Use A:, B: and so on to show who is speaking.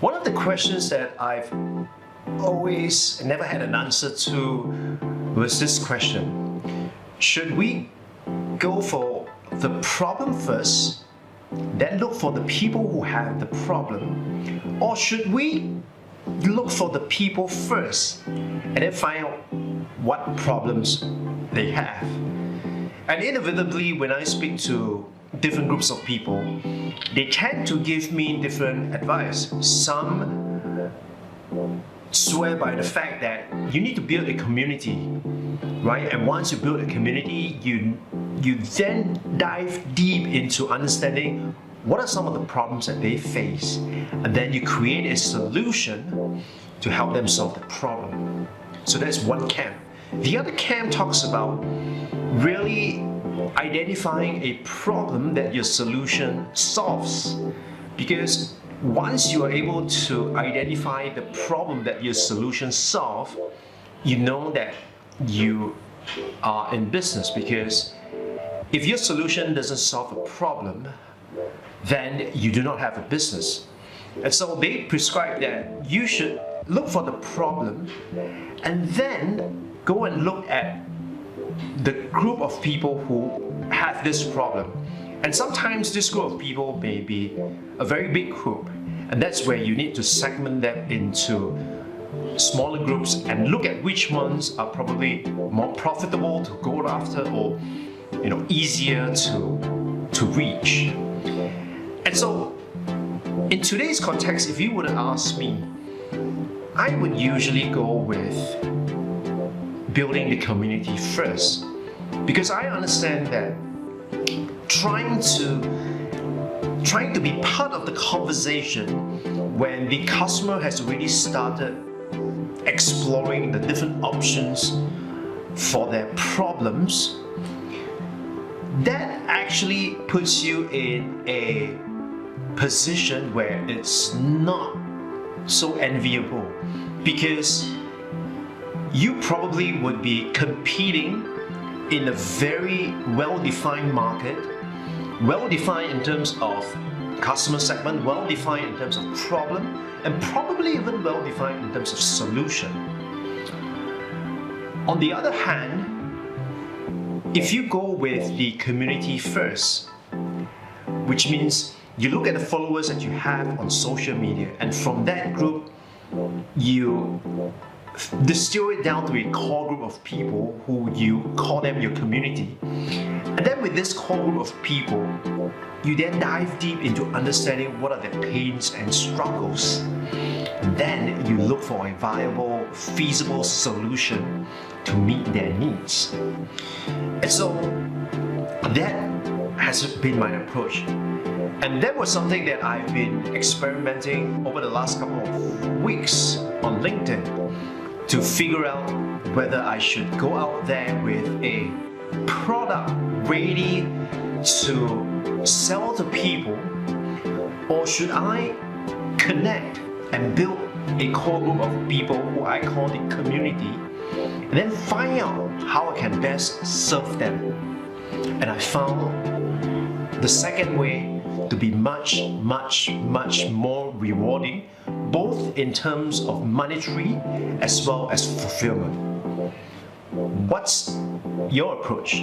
A: One of the questions that I've always never had an answer to was this question. Should we go for the problem first, then look for the people who have the problem? Or should we look for the people first and then find out what problems they have? And inevitably, when I speak to different groups of people, they tend to give me different advice. Some swear by the fact that you need to build a community, right? And once you build a community, you then dive deep into understanding what are some of the problems that they face, and then you create a solution to help them solve the problem. So that's one camp. The other camp talks about really identifying a problem that your solution solves, because once you are able to identify the problem that your solution solves, you know that you are in business. Because if your solution doesn't solve a problem, then you do not have a business. And so they prescribe that you should look for the problem and then go and look at the group of people who have this problem. And sometimes this group of people may be a very big group, and that's where you need to segment them into smaller groups and look at which ones are probably more profitable to go after, or easier to reach. And so in today's context, if you were to ask me, I would usually go with building the community first, because I understand that trying to be part of the conversation when the customer has already started exploring the different options for their problems, that actually puts you in a position where it's not so enviable, because you probably would be competing in a very well-defined market, well-defined in terms of customer segment, well-defined in terms of problem, and probably even well-defined in terms of solution. On the other hand, if you go with the community first, which means you look at the followers that you have on social media, and from that group, you distill it down to a core group of people who you call them your community. And then with this core group of people, you then dive deep into understanding what are their pains and struggles. And then you look for a viable, feasible solution to meet their needs. And so that has been my approach. And that was something that I've been experimenting over the last couple of weeks on LinkedIn to figure out whether I should go out there with a product ready to sell to people, or should I connect and build a core group of people who I call the community, and then find out how I can best serve them. And I found the second way to be much more rewarding, both in terms of monetary as well as fulfillment. What's your approach?